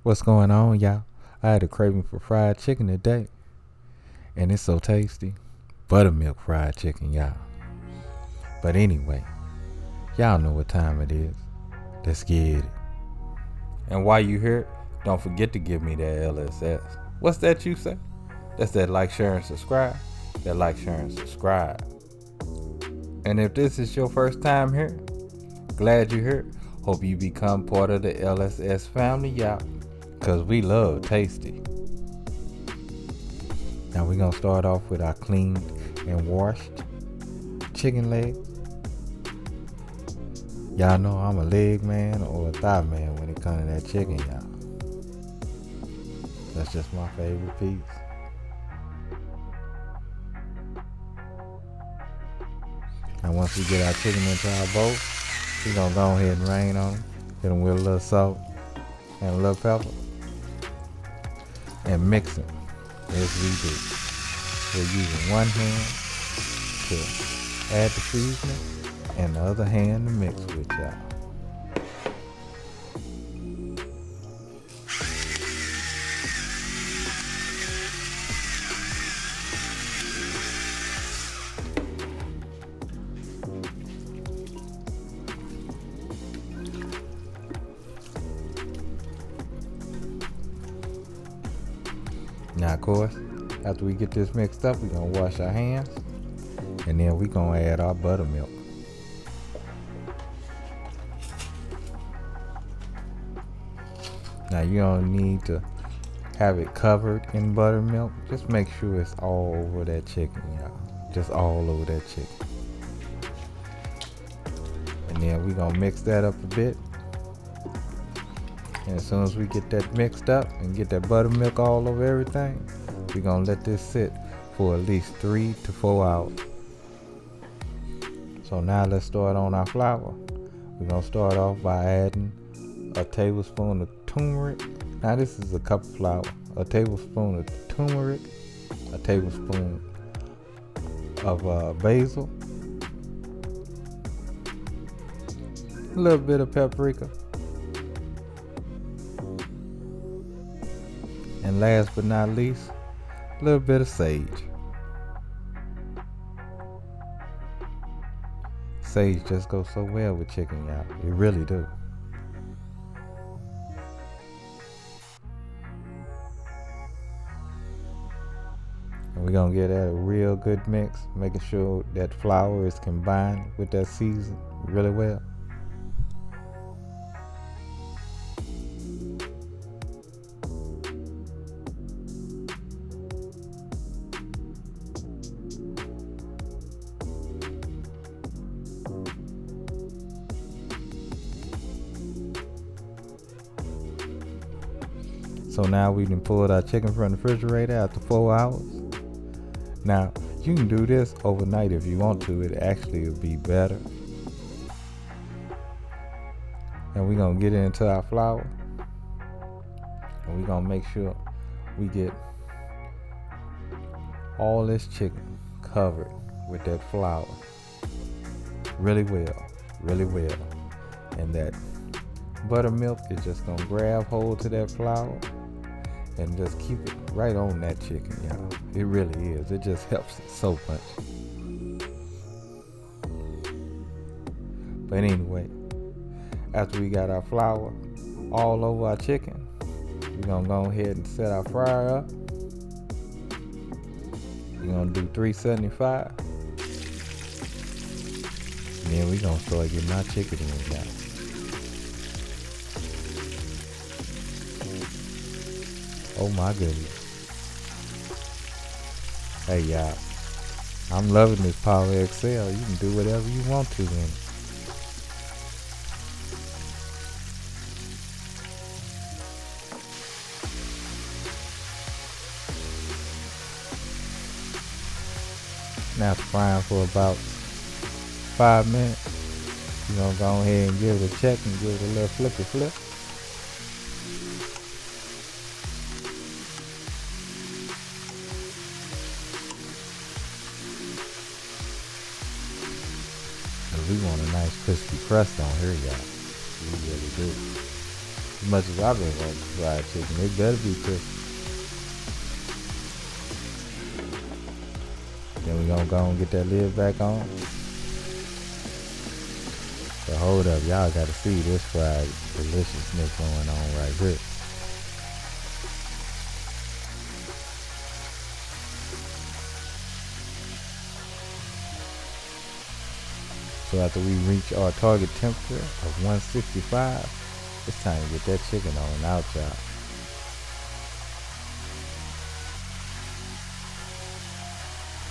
What's going on, y'all? I had a craving for fried chicken today, and it's so tasty. Buttermilk fried chicken, y'all. But anyway, y'all know what time it is. Let's get it. And while you here, don't forget to give me that LSS. What's that you say? That's that like, share, and subscribe. That like, share, and subscribe. And if this is your first time here, glad you're here. Hope you become part of the LSS family, y'all. Cause we love tasty. Now we're gonna start off with our cleaned and washed chicken leg. Y'all know I'm a leg man or a thigh man when it comes to that chicken, y'all. That's just my favorite piece. And once we get our chicken into our bowl, we're gonna go ahead and rain on them. Hit them with a little salt and a little pepper. And mix them as we do. We're using one hand to add the seasoning and the other hand to mix with, y'all. Now, of course, after we get this mixed up, we're going to wash our hands. And then we're going to add our buttermilk. Now, you don't need to have it covered in buttermilk. Just make sure it's all over that chicken, y'all. Just all over that chicken. And then we're going to mix that up a bit. And as soon as we get that mixed up and get that buttermilk all over everything, we're going to let this sit for at least 3 to 4 hours. So now let's start on our flour. We're going to start off by adding a tablespoon of turmeric. Now this is a cup of flour. A tablespoon of turmeric, a tablespoon of basil, a little bit of paprika, and last but not least, a little bit of sage. Sage just goes so well with chicken, y'all. It really do. And we're gonna get that a real good mix, making sure that flour is combined with that season really well. So now we can pull our chicken from the refrigerator after 4 hours. Now, you can do this overnight if you want to. It actually will be better. And we're going to get into our flour. And we're going to make sure we get all this chicken covered with that flour. Really well. Really well. And that buttermilk is just going to grab hold to that flour and just keep it right on that chicken, y'all. It really is. It just helps it so much. But anyway, after we got our flour all over our chicken, we're gonna go ahead and set our fryer up. We're gonna do 375. And then we're gonna start getting our chicken in, y'all. Oh my goodness. Hey y'all, I'm loving this Power XL. You can do whatever you want to in it. Now it's frying for about 5 minutes. You're gonna go ahead and give it a check and give it a little flippy flip. We want a nice crispy crust on here, y'all. We really do. As much as I've been wanting fried chicken, it better be crispy. Then we gonna go and get that lid back on. But hold up, y'all gotta see this fried deliciousness going on right here. So after we reach our target temperature of 165, it's time to get that chicken on out, y'all.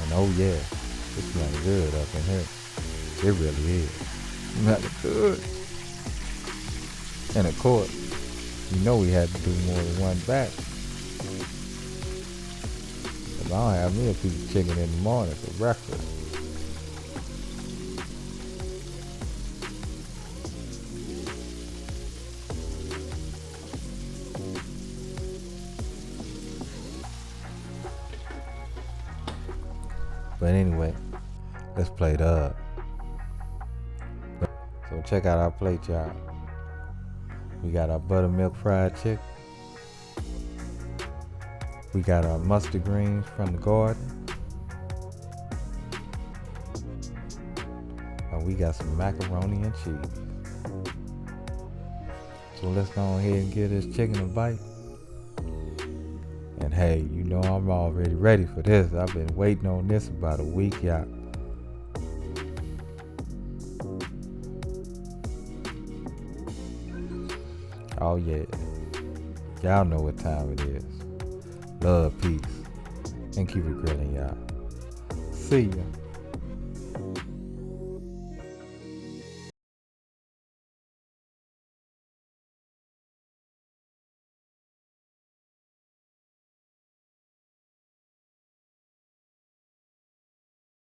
And oh yeah, it's smelling good up in here. It really is. Smelling good. And of course, you know we had to do more than one batch. Cause I don't have me a piece of chicken in the morning for breakfast. But anyway, let's plate up. So check out our plate, y'all. We got our buttermilk fried chicken. We got our mustard greens from the garden. And we got some macaroni and cheese. So let's go ahead and give this chicken a bite. And hey, you know I'm already ready for this. I've been waiting on this about a week, y'all. Oh yeah, y'all know what time it is. Love, peace, and keep it grilling, y'all. See ya.